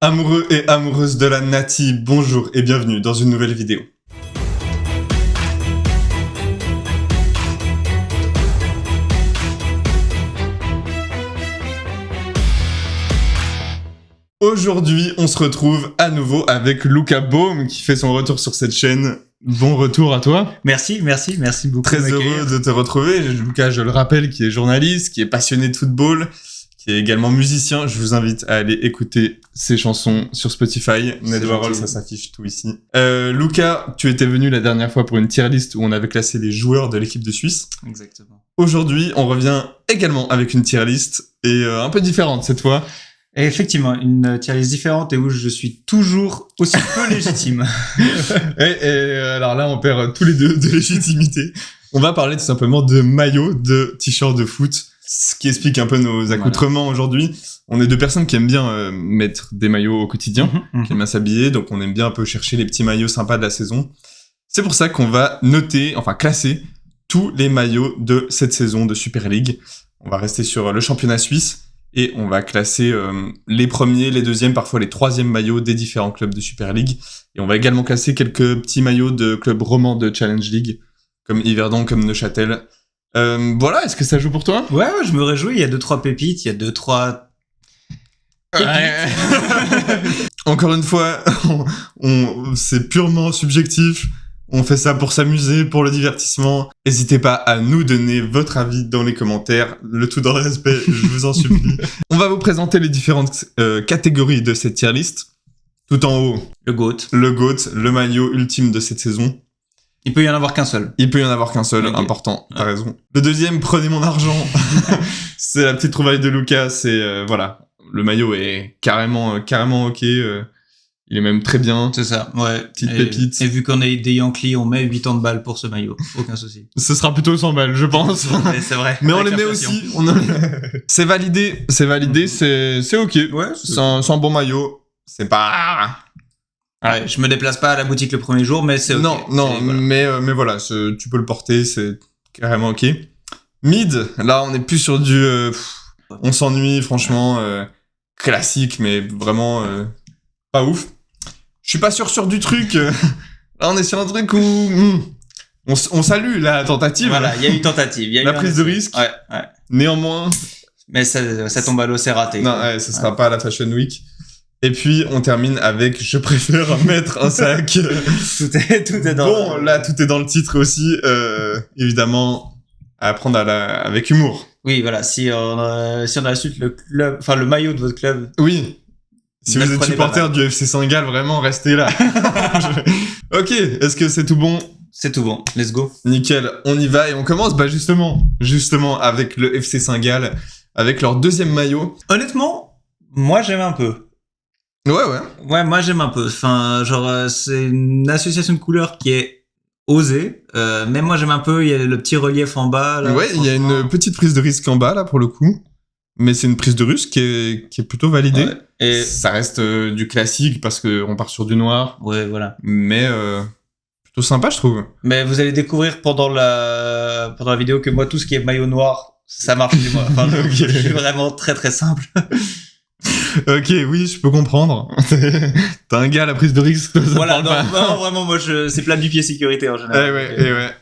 Amoureux et amoureuses de la Nati, bonjour et bienvenue dans une nouvelle vidéo. Aujourd'hui, on se retrouve à nouveau avec Luca Baum qui fait son retour sur cette chaîne. Bon retour à toi. Merci beaucoup. Très heureux de te retrouver. Luca, je le rappelle, qui est journaliste, qui est passionné de football, qui est également musicien. Je vous invite à aller écouter ses chansons sur Spotify. Ned Warhol, ça s'affiche tout ici. Luca, tu étais venu la dernière fois pour une tier list où on avait classé les joueurs de l'équipe de Suisse. Exactement. Aujourd'hui, on revient également avec une tier list et un peu différente cette fois. Et effectivement, une tier list différente et où je suis toujours aussi peu légitime. et alors là, on perd tous les deux de légitimité. On va parler tout simplement de maillots, de t-shirts de foot, ce qui explique un peu nos accoutrements aujourd'hui. On est deux personnes qui aiment bien mettre des maillots au quotidien, qui aiment bien s'habiller, donc on aime bien un peu chercher les petits maillots sympas de la saison. C'est pour ça qu'on va classer tous les maillots de cette saison de Super League. On va rester sur le championnat suisse. Et on va classer les premiers, les deuxièmes, parfois les troisièmes maillots des différents clubs de Super League. Et on va également classer quelques petits maillots de clubs romans de Challenge League, comme Yverdon, comme Neuchâtel. Voilà, est-ce que ça joue pour toi ? Ouais, je me réjouis, il y a 2-3 pépites, il y a 2-3... Encore une fois, c'est purement subjectif. On fait ça pour s'amuser, pour le divertissement. N'hésitez pas à nous donner votre avis dans les commentaires. Le tout dans le respect, je vous en supplie. On va vous présenter les différentes catégories de cette tier list. Tout en haut, le GOAT, le maillot ultime de cette saison. Il peut y en avoir qu'un seul. Okay. Important, t'as raison. Le deuxième, prenez mon argent. C'est la petite trouvaille de Luca, c'est voilà. Le maillot est carrément ok. Il est même très bien. C'est ça, ouais. Petite pépite. Et vu qu'on est des Yankees, on met 80 balles pour ce maillot. Aucun souci. Ce sera plutôt 100 balles, je pense. C'est vrai. Mais on les met aussi. C'est validé, c'est ok. Ouais. C'est un bon maillot. C'est pas... Ouais, je me déplace pas à la boutique le premier jour, mais c'est ok. Non, voilà. Mais voilà, tu peux le porter, c'est carrément ok. Mid, là, on est plus sur du... on s'ennuie, franchement. Classique, mais vraiment pas ouf. Je suis pas sûr du truc. Là, on est sur un truc où on salue la tentative. Voilà, il y a eu tentative. La prise de risque. Ouais. Néanmoins... Mais ça tombe à l'eau, c'est raté. Non, ce sera pas à la Fashion Week. Et puis, on termine avec « Je préfère mettre un sac ». Tout est dans... Bon, là, tout est dans le titre aussi. Évidemment, à prendre avec humour. Oui, voilà. Si on insulte le club, enfin le maillot de votre club... Oui. Si vous êtes supporter du FC Saint-Gall, vraiment, restez là. Ok, est-ce que c'est tout bon ? C'est tout bon, let's go. Nickel, on y va et on commence justement avec le FC Saint-Gall, avec leur deuxième maillot. Honnêtement, moi j'aime un peu. Ouais. Ouais, moi j'aime un peu. Enfin, genre, c'est une association de couleurs qui est osée. Mais moi j'aime un peu, il y a le petit relief en bas. Là, ouais, il y a une petite prise de risque en bas, là, pour le coup. Mais c'est une prise de risque qui est plutôt validée. Ouais. Et ça reste du classique parce qu'on part sur du noir. Ouais, voilà. Mais plutôt sympa, je trouve. Mais vous allez découvrir pendant la vidéo que moi, tout ce qui est maillot noir, ça marche du moi. Enfin, je suis vraiment très très simple. Ok, oui, je peux comprendre. T'as un gars à la prise de risque. Voilà, non, vraiment, moi, c'est plein du pied sécurité en général. Ouais.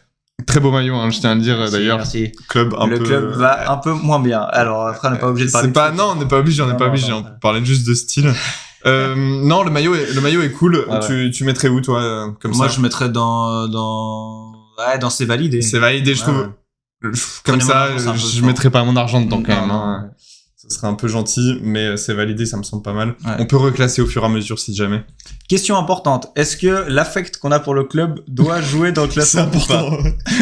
Très beau maillot, je tiens à le dire d'ailleurs. Merci. Le club va un peu moins bien. Alors après, on n'est pas obligé de parler. Non, on n'est pas obligé. On parlait juste de style. Non, le maillot est cool. Ouais. Tu mettrais où toi comme moi, ça ? Je mettrais dans c'est validé. C'est validé, je trouve. Comme ça, je mettrais pas mon argent dedans quand même. Ça serait un peu gentil, mais c'est validé, ça me semble pas mal. Ouais. On peut reclasser au fur et à mesure si jamais. Question importante, est-ce que l'affect qu'on a pour le club doit jouer dans le classement ? C'est important.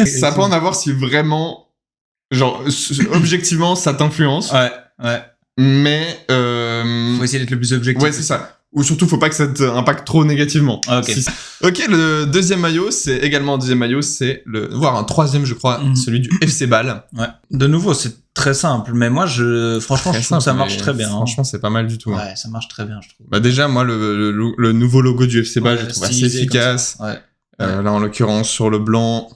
Ça peut en avoir si vraiment, genre, objectivement, ça t'influence. Ouais. Mais faut essayer d'être le plus objectif. Ouais, c'est ça. Ou surtout, faut pas que ça t'impacte trop négativement. Ah, ok. Ok, le deuxième maillot, c'est voire un troisième, je crois, celui du FC Bâle. Ouais. De nouveau, c'est très simple, mais moi, franchement, je trouve que ça marche très bien. Franchement, c'est pas mal du tout. Ouais, ça marche très bien, je trouve. Bah déjà, moi, le nouveau logo du FC Bâle, je trouve assez efficace. Ouais. Là, en l'occurrence, sur le blanc,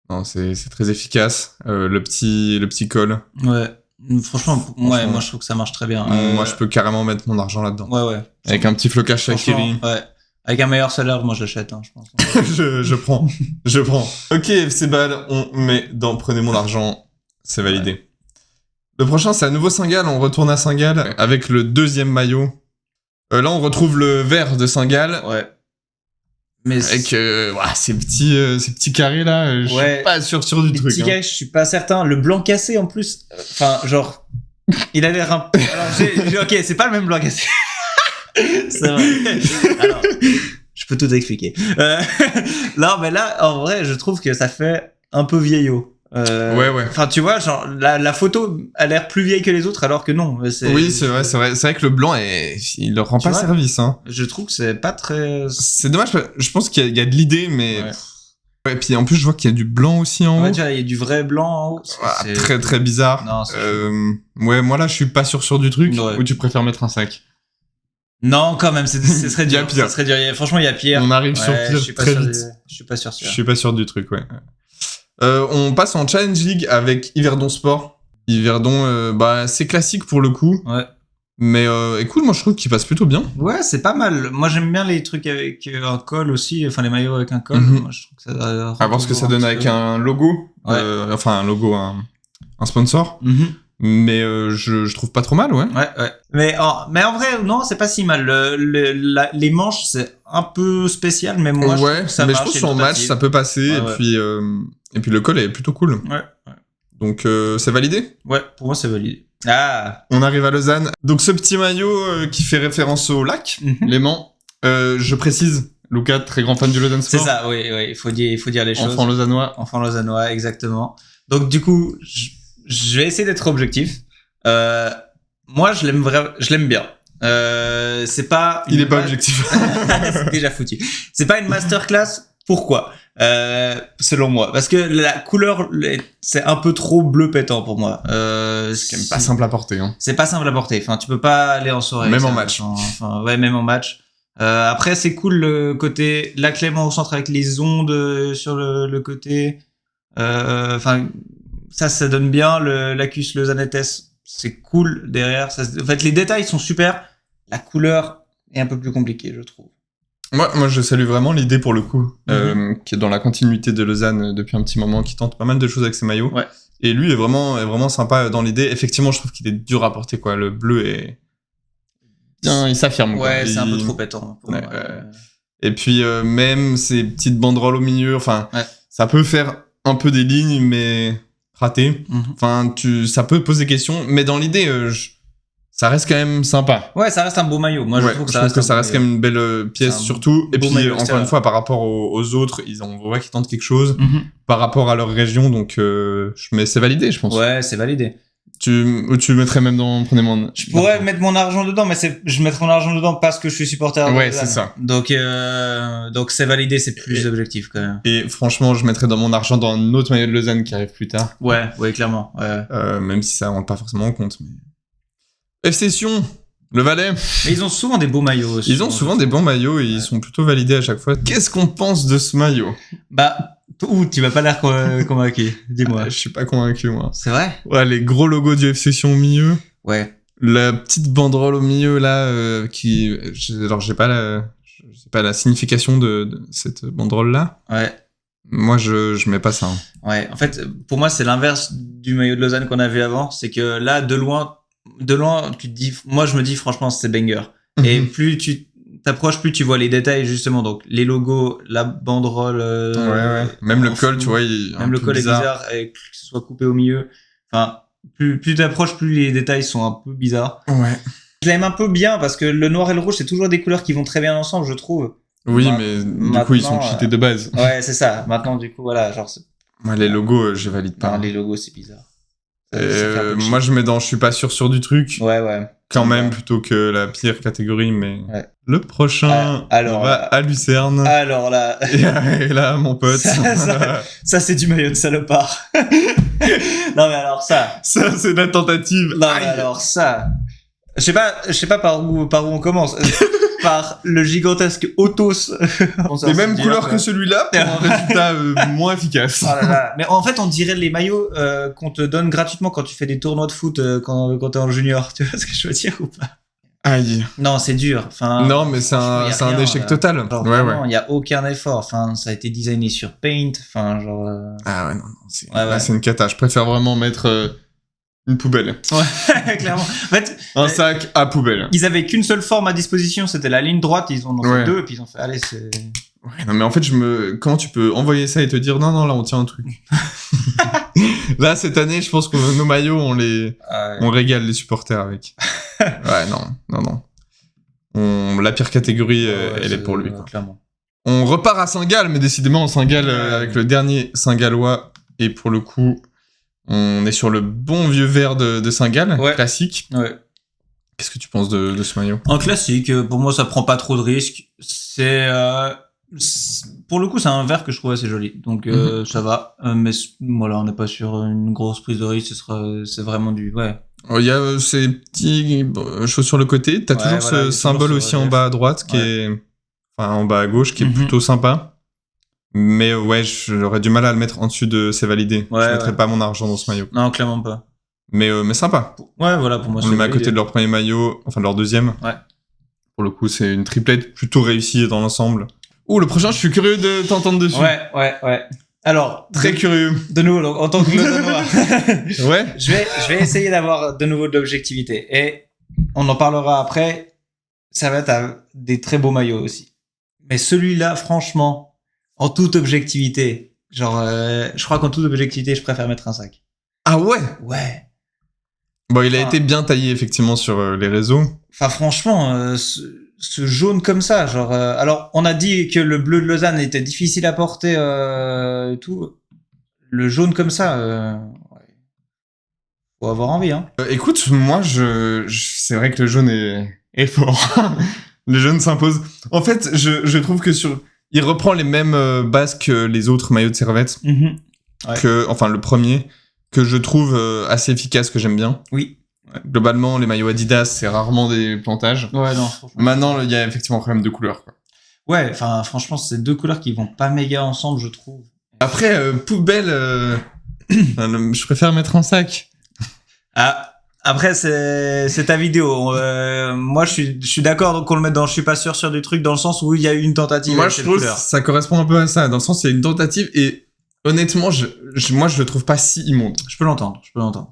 non, c'est très efficace. Le petit col. Ouais. Franchement, ouais, moi je trouve que ça marche très bien. Moi, je peux carrément mettre mon argent là-dedans. Ouais. Avec un petit flocage Shaqiri. Ouais. Avec un meilleur salaire, moi j'achète, je pense. je prends. Ok, FC Bâle, prenez mon argent, c'est validé. Ouais. Le prochain, c'est à nouveau Saint-Gall. On retourne à Saint-Gall avec le deuxième maillot. Là, on retrouve le vert de Saint-Gall. Ouais. Mais avec ces petits carrés là, je suis pas sûr du truc. Les petits carrés, je suis pas certain. Le blanc cassé en plus, enfin genre, il a l'air un peu. Alors ok, c'est pas le même blanc cassé. C'est vrai. Alors, je peux tout expliquer. Non, mais là, en vrai, je trouve que ça fait un peu vieillot. Ouais. Enfin, tu vois, genre, la photo a l'air plus vieille que les autres, alors que non. Oui, c'est vrai. C'est vrai que le blanc, il leur rend pas service, hein. Je trouve que c'est pas très... C'est dommage, je pense qu'il y a de l'idée, mais... Ouais, puis en plus, je vois qu'il y a du blanc aussi en haut. Ouais, tu vois, il y a du vrai blanc en haut. C'est très, très bizarre. Non, ouais, moi là, je suis pas sûr du truc. Ouais. Ou tu préfères mettre un sac? Non, quand même, ce serait dur. Pire. Ça serait dur. Franchement, il y a pire. On arrive sur pire très vite. Je suis pas sûr. Je suis pas sûr du truc, ouais. On passe en Challenge League avec Yverdon Sport. Yverdon, c'est classique pour le coup. Ouais. Mais écoute, moi je trouve qu'il passe plutôt bien. Ouais, c'est pas mal. Moi j'aime bien les trucs avec un col aussi, enfin les maillots avec un col. Moi je trouve que ça... À voir ce que ça donne avec un logo. Ouais. Un logo, un sponsor. Mais je trouve pas trop mal, ouais. Ouais. Mais en vrai, non, c'est pas si mal. Les manches, c'est un peu spécial, mais moi, je trouve que ça marche. Mais je pense qu'en match, ça peut passer. Et puis le col est plutôt cool. Ouais. Donc, c'est validé? Ouais, pour moi, c'est validé. On arrive à Lausanne. Donc, ce petit maillot qui fait référence au lac, Léman. Je précise, Lucas, très grand fan du Lausanne Sport. C'est ça, oui. Il faut dire les choses. Enfant lausannois, exactement. Donc, du coup... Je vais essayer d'être objectif. Moi, je l'aime bien. C'est pas. Il est pas objectif. C'est déjà foutu. C'est pas une masterclass. Pourquoi selon moi, parce que la couleur, c'est un peu trop bleu pétant pour moi. C'est quand même pas simple à porter. Hein. C'est pas simple à porter. Enfin, tu peux pas aller en soirée. Même en match. Même en match. Après, c'est cool le côté lac Léman au centre avec les ondes sur le côté. Ça donne bien. L'Acus Lausanne-Etes, c'est cool derrière. En fait, les détails sont super. La couleur est un peu plus compliquée, je trouve. Moi, je salue vraiment l'idée pour le coup, qui est dans la continuité de Lausanne depuis un petit moment, qui tente pas mal de choses avec ses maillots. Ouais. Et lui est vraiment sympa dans l'idée. Effectivement, je trouve qu'il est dur à porter, quoi. Le bleu est bien, il s'affirme. Ouais, quoi. C'est un peu trop pétant. Pour moi. Et puis même ces petites banderoles au milieu, ça peut faire un peu des lignes, mais raté. Enfin, ça peut poser question, mais dans l'idée, ça reste quand même sympa. Ouais, ça reste un beau maillot. Moi, je trouve que ça reste quand même une belle pièce, surtout. Et puis, encore une fois, par rapport aux autres, on voit qu'ils tentent quelque chose par rapport à leur région, donc mais c'est validé, je pense. Ouais, c'est validé. Tu mettrais même je pourrais mettre mon argent dedans, mais je mettrais mon argent dedans parce que je suis supporter. Ouais, c'est ça. Donc c'est validé, c'est plus objectif quand même. Et franchement, je mettrais dans mon argent dans un autre maillot de Lausanne qui arrive plus tard. Ouais, clairement. Ouais. Même si ça rentre pas forcément en compte. Mais... FC Sion, le Valais. Mais ils ont souvent des beaux maillots aussi. Ils ont souvent des bons maillots et ils sont plutôt validés à chaque fois. Qu'est-ce qu'on pense de ce maillot? Tu vas pas l'air convaincu, dis-moi. Je suis pas convaincu, moi. C'est vrai? Ouais, les gros logos du FC Sion au milieu. Ouais. La petite banderole au milieu, là, alors, je sais pas la signification de cette banderole-là. Ouais. Moi, je mets pas ça. Hein. Ouais. En fait, pour moi, c'est l'inverse du maillot de Lausanne qu'on a vu avant. C'est que là, de loin, tu te dis, moi, je me dis, franchement, c'est banger. Et plus tu t'approches, plus tu vois les détails, justement. Donc, les logos, la banderole. Ouais. Même le col, tu vois, même le col est bizarre, et que ce soit coupé au milieu. Enfin, plus t'approches, plus les détails sont un peu bizarres. Ouais. Je l'aime un peu bien parce que le noir et le rouge, c'est toujours des couleurs qui vont très bien ensemble, je trouve. Oui, mais du coup, ils sont cheatés de base. Ouais, c'est ça. Maintenant, du coup, voilà, genre. Moi, les logos, je valide pas. Non, les logos, c'est bizarre. Moi, je mets dans je suis pas sûr du truc. Ouais. Quand même, plutôt que la pire catégorie, mais le prochain, on va à Lucerne. Alors là. Et là, mon pote. Ça, c'est du maillot de salopard. Non, mais alors ça. Ça, c'est la tentative. Non, mais alors ça. Je sais pas par où on commence. par le gigantesque Otos. Les mêmes couleurs que celui-là pour un résultat moins efficace. Oh là là. Mais en fait, on dirait les maillots qu'on te donne gratuitement quand tu fais des tournois de foot quand t'es en junior. Tu vois ce que je veux dire ou pas? Aïe. Non, c'est dur. Enfin, Non, mais c'est un échec total. Genre, Ouais, vraiment, ouais. il y a aucun effort. Enfin, ça a été designé sur Paint. Enfin, genre. Ah ouais, non, Ouais. c'est une cata. Je préfère vraiment mettre une poubelle. Ouais, clairement. En fait, Un sac à poubelle. ils avaient qu'une seule forme à disposition, c'était la ligne droite. Ils en ont Ouais. fait deux, et puis ils ont fait, allez, c'est. Ouais, non, mais en fait, comment tu peux envoyer ça et te dire, non, là, on tient un truc. Là, cette année, je pense que nos maillots, on régale les supporters avec. Ouais, non. La pire catégorie, elle est pour lui, quoi. Clairement. On repart à Saint-Gall, mais décidément, Saint-Gall, avec le dernier Saint-Gallois, et pour le coup, on est sur le bon vieux vert de Saint-Gall, classique. Ouais. Qu'est-ce que tu penses de ce maillot? En classique, pour moi, ça prend pas trop de risques. Pour le coup, c'est un vert que je trouve assez joli. Donc, ça va. Mais voilà, on n'est pas sur une grosse prise de risque. C'est vraiment du, ouais. Il y a ces petits choses sur le côté. T'as toujours ce symbole aussi en bas à droite en bas à gauche qui est plutôt sympa. Mais ouais, j'aurais du mal à le mettre en dessus de c'est validé. Je mettrais pas mon argent dans ce maillot. Non, clairement pas. Mais sympa. Ouais, voilà, pour moi, on le met à côté de leur premier maillot, enfin de leur deuxième. Ouais. Pour le coup, c'est une triplette plutôt réussie dans l'ensemble. Le prochain, je suis curieux de t'entendre dessus. Ouais. Alors, très curieux. De nouveau, donc, en tant que Lausannois. Ouais. Je vais essayer d'avoir de nouveau de l'objectivité. Et on en parlera après. Ça va être des très beaux maillots aussi. Mais celui-là, franchement, en toute objectivité, je crois qu'en toute objectivité, je préfère mettre un sac. Ah ouais? Ouais. Bon, il a été bien taillé, effectivement, sur les réseaux. Enfin, franchement, ce jaune comme ça, alors, on a dit que le bleu de Lausanne était difficile à porter et tout. Le jaune comme ça, faut avoir envie, hein. Écoute, moi, c'est vrai que le jaune est fort. Le jaune s'impose. En fait, je trouve que il reprend les mêmes bases que les autres maillots de Servette. Ouais. Enfin, le premier, que je trouve assez efficace, que j'aime bien. Oui. Ouais. Globalement, les maillots Adidas, c'est rarement des plantages. Ouais, non. Maintenant, il y a effectivement quand même deux couleurs, quoi. Ouais, enfin, franchement, c'est deux couleurs qui vont pas méga ensemble, je trouve. Après, poubelle, je préfère mettre un sac. Ah. Après, c'est ta vidéo. Moi, je suis d'accord donc qu'on le mette dans je suis pas sûr sur du truc dans le sens où il y a eu une tentative. Moi, je trouve que ça correspond un peu à ça, dans le sens où il y a une tentative et honnêtement, moi, je le trouve pas si immonde. Je peux l'entendre.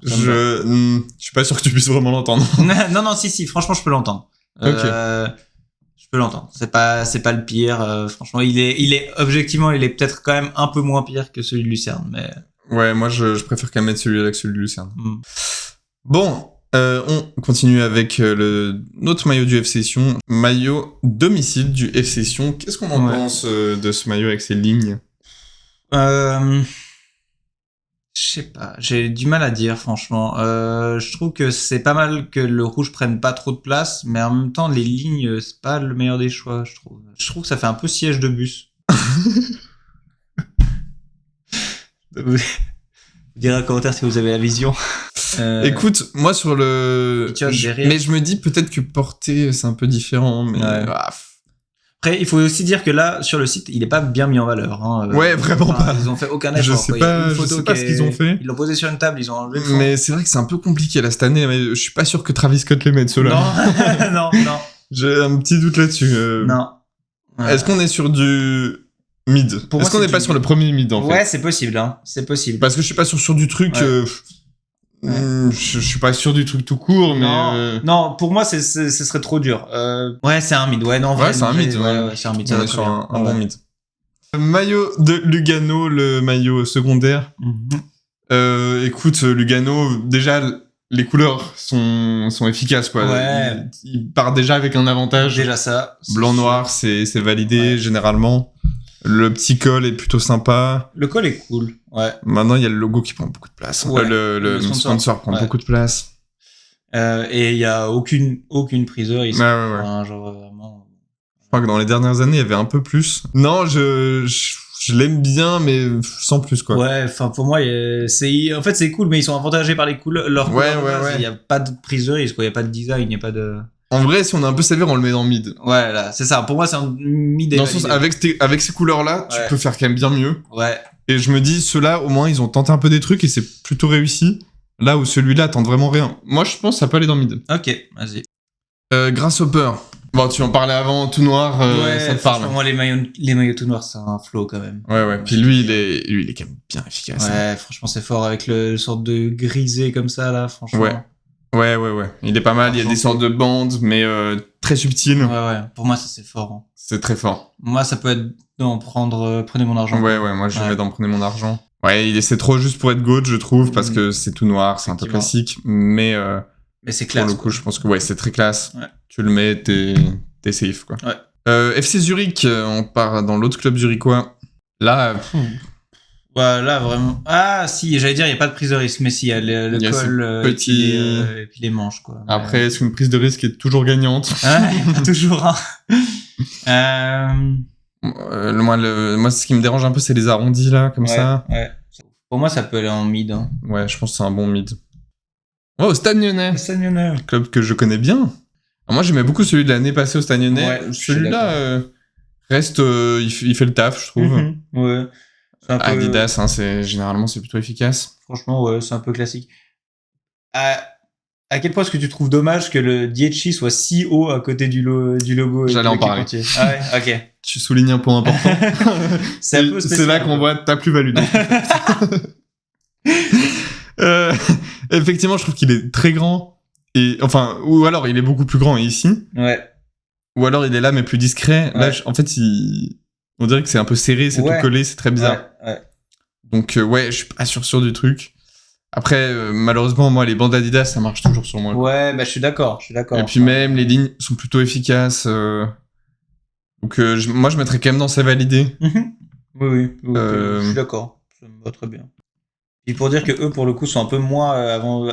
Je suis pas sûr que tu puisses vraiment l'entendre. non, si, franchement, je peux l'entendre. Ok. Je peux l'entendre. C'est pas le pire. Franchement, il est objectivement, il est peut-être quand même un peu moins pire que celui de Lucerne, mais. Ouais, moi, je préfère quand même mettre celui-là que celui de Lucerne. Bon, on continue avec notre maillot du FC Sion, maillot domicile du FC Sion. Qu'est-ce qu'on en pense de ce maillot avec ses lignes? Je sais pas, j'ai du mal à dire franchement. Je trouve que c'est pas mal que le rouge prenne pas trop de place, mais en même temps les lignes c'est pas le meilleur des choix, je trouve. Je trouve que ça fait un peu siège de bus. Vous direz en commentaire si vous avez la vision. Écoute, moi sur le... Mais je me dis peut-être que porter c'est un peu différent, mais... Ouais. Après, il faut aussi dire que là, sur le site, il est pas bien mis en valeur. Hein. Ouais, vraiment pas. Ils ont fait aucun effort. Je sais pas ce qu'ils ont fait. Ils l'ont posé sur une table, ils ont enlevé le fond. Mais c'est vrai que c'est un peu compliqué là cette année, mais je suis pas sûr que Travis Scott les mette ceux-là. Non. J'ai un petit doute là-dessus. Non. Est-ce qu'on est sur du... mid? Est-ce qu'on n'est pas sur le premier mid en fait? Ouais, c'est possible, hein. C'est possible. Parce que je suis pas sûr sur du truc. Je suis pas sûr du truc tout court, mais. Non, pour moi, ce serait trop dur. Ouais, c'est un mid. Ouais, non. Ouais, c'est un mid. Ouais, c'est un mid. On est sur un bon mid. Maillot de Lugano, le maillot secondaire. Écoute, Lugano, déjà, les couleurs sont efficaces, quoi. Ouais. Il part déjà avec un avantage. Déjà ça. Blanc-noir, c'est validé, généralement. Le petit col est plutôt sympa. Le col est cool, ouais. Maintenant, il y a le logo qui prend beaucoup de place. Ouais. Le sponsor prend beaucoup de place. Et il y a aucune priseur ici. Ouais. Enfin, genre vraiment... Je crois que dans les dernières années, il y avait un peu plus. Non, je l'aime bien, mais sans plus, quoi. Ouais, enfin, pour moi, en fait, c'est cool, mais ils sont avantagés par leurs couleurs. Ouais. Il n'y a pas de priseuse, quoi. Il n'y a pas de design, il n'y a pas de... En vrai, si on est un peu sévère, on le met dans mid. Ouais, là, c'est ça. Pour moi, c'est un mid. Dans le sens, avec ces couleurs-là, tu peux faire quand même bien mieux. Ouais. Et je me dis, ceux-là, au moins, ils ont tenté un peu des trucs et c'est plutôt réussi. Là où celui-là tente vraiment rien. Moi, je pense que ça peut aller dans mid. Ok, vas-y. Grasshopper. Bon, tu en parlais avant, tout noir, ça te parle. Moi, les maillots tout noirs, c'est un flow quand même. Ouais. Puis lui, il est quand même bien efficace. Ouais, franchement, c'est fort avec le sorte de grisé comme ça, là, franchement. Ouais. Il est pas mal. Il y a des sortes de bandes, mais très subtiles. Ouais. Pour moi, ça, c'est fort. Hein. C'est très fort. Moi, ça peut être dans prenez mon argent. Ouais, moi, je vais dans prenez mon argent. Ouais, c'est trop juste pour être GOAT, je trouve, parce que c'est tout noir, c'est un peu classique, mais c'est classe. Pour le coup, je pense que c'est très classe. Ouais. Tu le mets, t'es safe, quoi. Ouais. FC Zurich, on part dans l'autre club zurichois. Là, ouais, là, vraiment. Ah, si, j'allais dire, il n'y a pas de prise de risque, mais si, il y a le col, et puis les manches, quoi. Après, est-ce qu'une prise de risque est toujours gagnante? Ouais, toujours, Moi, ce qui me dérange un peu, c'est les arrondis, là, comme ça. Ouais. Pour moi, ça peut aller en mid. Hein. Ouais, je pense que c'est un bon mid. Oh, Stade Lyonnais. Club que je connais bien. Alors, moi, j'aimais beaucoup celui de l'année passée au Stade Lyonnais. Ouais, celui-là reste, il fait le taf, je trouve. Ouais. C'est un peu... Adidas, généralement, c'est plutôt efficace. Franchement, ouais, c'est un peu classique. À quel point est-ce que tu trouves dommage que le Dietchi soit si haut à côté du logo? J'allais en parler. Ah ouais, ok. Tu soulignes un point important. C'est un peu spécial. C'est là qu'on voit ta plus-value. Effectivement, je trouve qu'il est très grand. Ou alors il est beaucoup plus grand ici. Ouais. Ou alors il est là mais plus discret. Ouais. Là, en fait, on dirait que c'est un peu serré, c'est tout collé, c'est très bizarre. Ouais. Donc je suis pas sûr du truc. Après, malheureusement, moi, les bandes Adidas, ça marche toujours sur moi. Ouais, bah je suis d'accord. Et puis même, les lignes sont plutôt efficaces. Donc moi, je mettrais quand même dans ça validé. Oui. Je suis d'accord. Ça me va très bien. Et pour dire que eux, pour le coup, sont un peu moins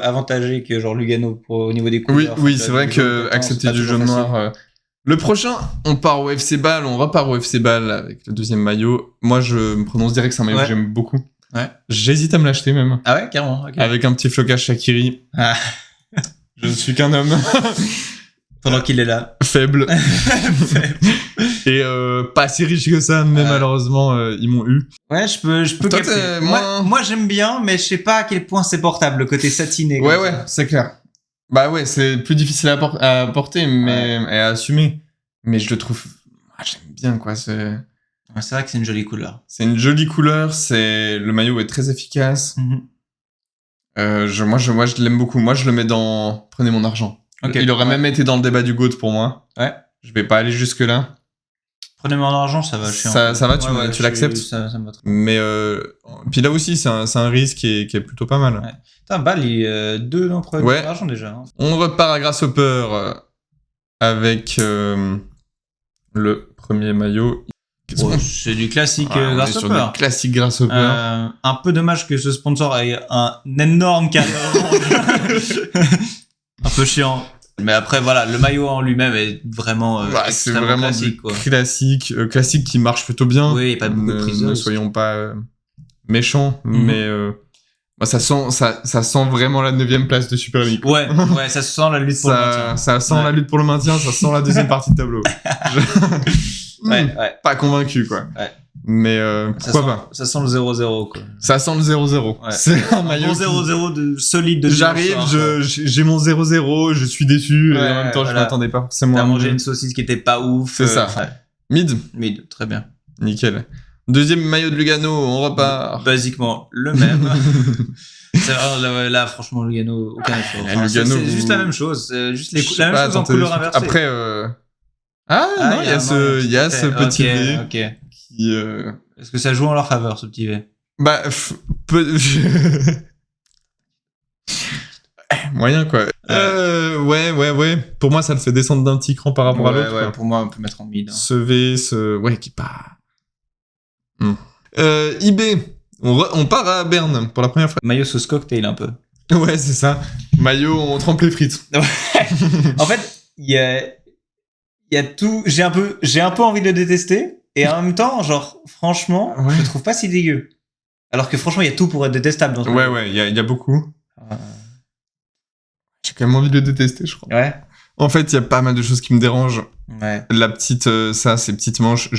avantagés que genre Lugano au niveau des couleurs. Oui, c'est vrai que accepter du jaune noir. Le prochain, on part au FC Bâle, on repart au FC Bâle avec le deuxième maillot. Moi, je me prononce direct que c'est un maillot que j'aime beaucoup. Ouais. J'hésite à me l'acheter même. Ah ouais, carrément. Okay. Avec un petit flocage Shaqiri. Ah. Je ne suis qu'un homme. Pendant qu'il est là. Faible. Et pas si riche que ça, mais malheureusement, ils m'ont eu. Ouais, je peux toi, capter. Moi, j'aime bien, mais je sais pas à quel point c'est portable, le côté satiné. Ouais, c'est clair. Bah ouais, c'est plus difficile à porter et à assumer. Mais je le trouve... j'aime bien, quoi. C'est vrai que c'est une jolie couleur. C'est une jolie couleur, le maillot est très efficace. Moi, je l'aime beaucoup. Moi, je le mets dans prenez mon argent. Okay. Il aurait même été dans le débat du GOAT pour moi. Ouais. Je vais pas aller jusque là. Prenez mon argent, ça va. Ça va, tu l'acceptes. Ça me va très bien. Mais puis là aussi, c'est un risque qui est plutôt pas mal. Ouais. Putain, Bâle, il est 2 dans prenez mon argent déjà. Hein. On repart à Grasshopper avec le premier maillot. C'est du classique Grasshopper. Du classique Grasshopper. Un peu dommage que ce sponsor ait un énorme carré orange. Un peu chiant. Mais après, voilà, le maillot en lui-même est vraiment c'est vraiment classique. Quoi. Classique qui marche plutôt bien. Oui, pas beaucoup de prise de risque. Ne soyons pas méchants, mais ça sent vraiment la 9ème place de Super League. Ouais, ça sent la lutte pour le maintien. Ça sent la lutte pour le maintien, ça sent la deuxième partie de tableau. Pas convaincu, quoi. Ouais. Mais pourquoi pas. Ça sent le 0-0, quoi. Ça sent le 0-0. Ouais. C'est un maillot. Bon 0-0 de solide de J'arrive, j'ai mon 0-0, je suis déçu, et en même temps, je m'attendais pas forcément. T'as mangé une saucisse qui était pas ouf. C'est ça. Mid, très bien. Nickel. Deuxième maillot de Lugano, on repart. Basiquement, le même. C'est vrai, là, franchement, Lugano, aucun effort. C'est juste la même chose. C'est juste la même chose en couleur inversée. Après, non, il y a ce petit V. Ok. Qui, Est-ce que ça joue en leur faveur, ce petit V? Bah, moyen, quoi. Ouais. Pour moi, ça le fait descendre d'un petit cran par rapport à l'autre. Ouais, pour moi, on peut mettre en mid. Hein. Ce V, qui est pas... IB, on part à Berne pour la première fois. Maillot sauce cocktail, un peu. Ouais, c'est ça. Maillot, on trempe les frites. En fait, il y a tout... J'ai un peu envie de le détester. Et en même temps, genre, franchement, je le trouve pas si dégueu. Alors que franchement, il y a tout pour être détestable dans ce Ouais, il y a beaucoup. J'ai quand même envie de le détester, je crois. Ouais. En fait, il y a pas mal de choses qui me dérangent. Ouais. La petite, ces petites manches,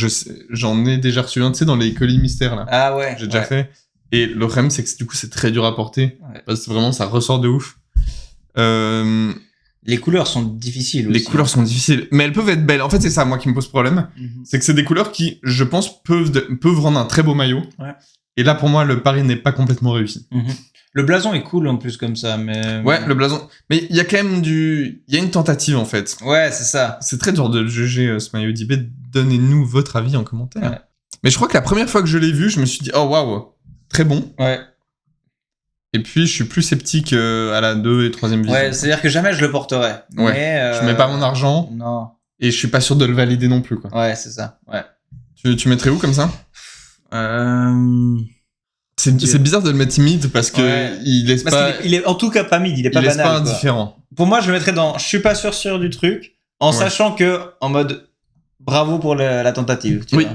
j'en ai déjà reçu un, tu sais, dans les colis mystères, là. Ah ouais. J'ai déjà fait. Et le problème, c'est que du coup, c'est très dur à porter. Ouais. Parce que vraiment, ça ressort de ouf. Les couleurs sont difficiles aussi. Les couleurs sont difficiles. Mais elles peuvent être belles. En fait, c'est ça, moi, qui me pose problème. C'est que c'est des couleurs qui, je pense, peuvent rendre un très beau maillot. Ouais. Et là, pour moi, le pari n'est pas complètement réussi. Le blason est cool en plus comme ça, mais... Ouais, le blason. Mais il y a quand même il y a une tentative, en fait. Ouais, c'est ça. C'est très dur de juger ce maillot d'eBay. Donnez-nous votre avis en commentaire. Ouais. Mais je crois que la première fois que je l'ai vu, je me suis dit, oh waouh, très bon. Ouais. Et puis, je suis plus sceptique à la 2 et 3e vision. Ouais, c'est-à-dire que jamais je le porterai. Ouais. Mais, Je mets pas mon argent. Non. Et je suis pas sûr de le valider non plus, quoi. Ouais, c'est ça. Ouais. Tu mettrais où comme ça? C'est bizarre de le mettre mid parce que il laisse parce pas. qu'il est en tout cas pas mid, il est pas banal. Il laisse pas quoi. indifférent. Pour moi, je le mettrais dans je suis pas sûr du truc, en sachant que, en mode bravo pour la tentative. Tu vois.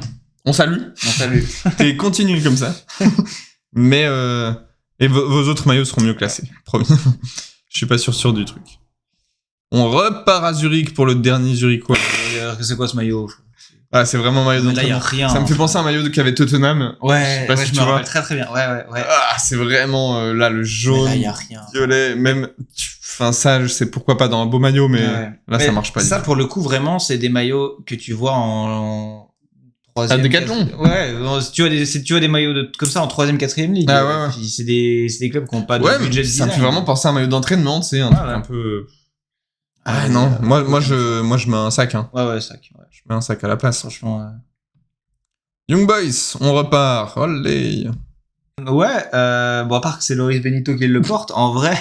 On salue. On salue. Et continue comme ça. Mais, et vos autres maillots seront mieux classés. Promis. Je suis pas sûr du truc. On repart à Zurich pour le dernier Zurichois. C'est quoi ce maillot? Ah, c'est vraiment un maillot d'entraînement. Là, y a rien. Ça me fait penser à un maillot qu'avait Tottenham. Ouais, je me rappelle très très bien. Ouais. Ah, c'est vraiment là le jaune, là, y a rien. violet, même. Enfin, ça, je sais pourquoi pas dans un beau maillot, mais là, ça marche pas. Ça, pour le coup, vraiment, c'est des maillots que tu vois en troisième. Ah, Décathlon. Ouais, tu vois des maillots comme ça en 3e, 4e ligue. Ah ouais. Puis c'est des clubs qui ont pas de budget de ça me fait design. vraiment penser à un maillot d'entraînement, tu sais, un truc un peu. Ah non, moi je mets un sac. Hein. Ouais, sac. Ouais. Je mets un sac à la place. Franchement. Young Boys, on repart. Olé. Ouais, bon, à part que c'est Loris Benito qui le porte, en vrai,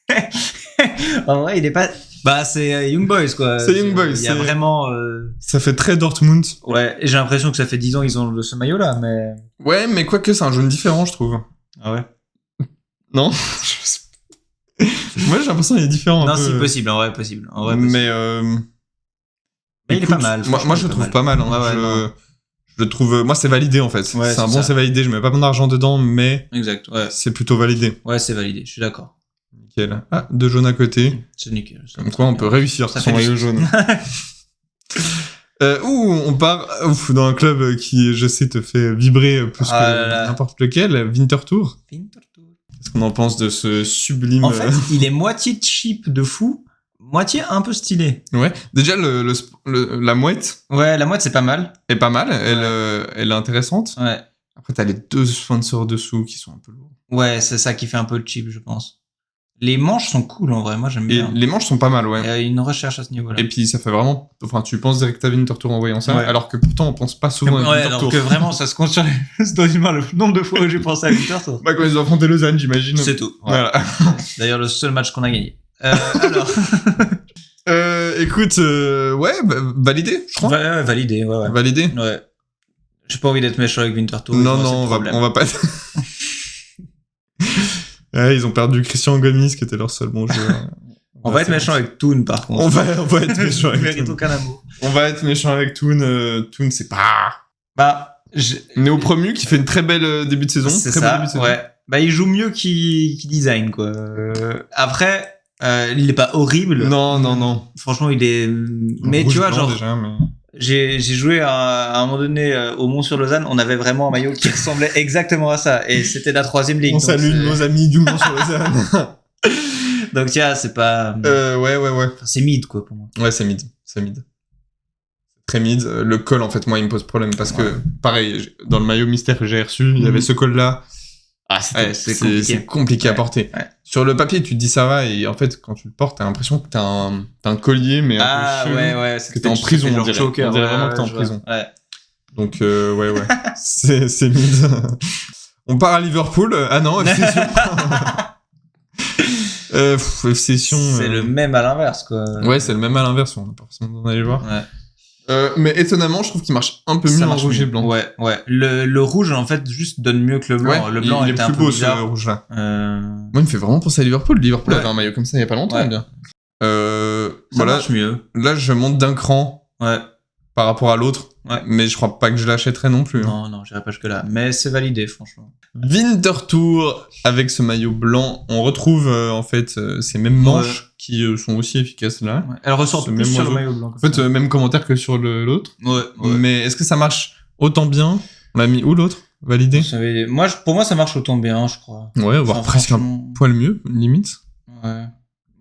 il est pas. Bah, c'est Young Boys, quoi. C'est Young Boys. Il y a vraiment. Ça fait très Dortmund. Ouais, et j'ai l'impression que ça fait 10 ans qu'ils ont ce maillot-là, mais. Ouais, mais quoique, c'est un jaune différent, je trouve. Ah ouais? Non? Moi, j'ai l'impression qu'il est différent. Non, si, possible, en vrai, possible. Mais il est pas mal. Moi, je le trouve pas mal. Hein. Je le trouve. Moi, c'est validé en fait. Ouais, c'est un bon, c'est validé. Je mets pas mon argent dedans, mais. Exact. Ouais. C'est plutôt validé. Ouais, c'est validé. Je suis d'accord. Nickel. Ah, 2 jaunes à côté. C'est nickel. Comme quoi, on peut réussir sur son maillot jaune. On part dans un club qui, je sais, te fait vibrer plus que n'importe lequel. Winterthur. Qu'est-ce qu'on en pense de ce sublime. En fait, il est moitié cheap de fou. Moitié un peu stylé. Ouais. Déjà, la mouette. Ouais, la mouette, c'est pas mal. Est pas mal. Elle est intéressante. Ouais. Après, t'as les 2 sponsors dessous qui sont un peu lourds. Ouais, c'est ça qui fait un peu le cheap, je pense. Les manches sont cool, en vrai. Moi, j'aime bien. Et les manches sont pas mal, ouais. Il y a une recherche à ce niveau-là. Et puis, ça fait vraiment... Enfin, tu penses direct à Winterthur en voyant ça, alors que pourtant, on pense pas souvent à Winterthur. Alors que vraiment, ça se compte sur le nombre de fois où j'ai pensé à Winterthur. Bah, quand ils ont affronté Lausanne, j'imagine. C'est tout. Ouais. Voilà. D'ailleurs, le seul match qu'on a gagné. Alors. Écoute, validé, je crois. Ouais, validé, ouais. Validé. Ouais. J'ai pas envie d'être méchant avec Winterthur. Non, on va pas. Ouais, ils ont perdu Christian Gomis, qui était leur seul bon joueur. On va être méchant avec Toon, par contre. On va être méchant avec Toon. Mérite aucun amour. On va être méchant avec Toon. Toon, c'est pas... Bah, Néo-promu, qui fait une très belle début de saison. C'est très ça, début de saison. ouais. Bah, il joue mieux qu'il design, quoi. Après, il est pas horrible. Non. Franchement, il est... Mais rouge tu vois, blanc, genre... déjà, mais... J'ai joué à un moment donné au Mont-sur-Lausanne, on avait vraiment un maillot qui ressemblait exactement à ça, et c'était la 3e ligue. On salue nos amis du Mont-sur-Lausanne. Donc tiens, c'est pas... Ouais. Enfin, c'est mid, quoi, pour moi. Ouais, c'est mid. Très mid. Le col, en fait, moi, il me pose problème, parce que, pareil, dans le maillot mystère que j'ai reçu, il y avait ce col-là. Ah, c'est compliqué à porter. Ouais. Sur le papier, tu te dis ça va, et en fait, quand tu le portes, t'as l'impression que t'as un collier, mais un peu chelou, ouais. que t'es en prison, on dirait. Joker, on dirait vraiment que t'es en prison. Ouais. Donc, ouais. c'est mid. On part à Liverpool. Ah non, FC Sion. FC Sion. C'est le même à l'inverse, quoi. Ouais, c'est le même à l'inverse, on n'a pas forcément d'en aller voir. Ouais. Mais étonnamment, je trouve qu'il marche un peu mieux en rouge et blanc. Ouais. Le rouge, en fait, juste donne mieux que le blanc. Ouais, le blanc il est était plus un peu beau, bizarre. ce rouge-là. Moi, il me fait vraiment penser à Liverpool. Liverpool avait un maillot comme ça il y a pas longtemps, bien. Ça marche mieux. Là, je monte d'un cran. Ouais. par rapport à l'autre. Ouais. Mais je crois pas que je l'achèterais non plus. Non, j'irai pas jusque là. Mais c'est validé, franchement. Winter Tour, avec ce maillot blanc, on retrouve en fait ces mêmes manches qui sont aussi efficaces là. Ouais. Elle ressort Ce plus même sur le oiseau. maillot blanc. En fait, même commentaire que sur l'autre. Ouais. Mais est-ce que ça marche autant bien? On l'a mis où l'autre? Validé? Pour moi, ça marche autant bien, je crois. Ouais, voire presque un poil mieux, limite. Ouais.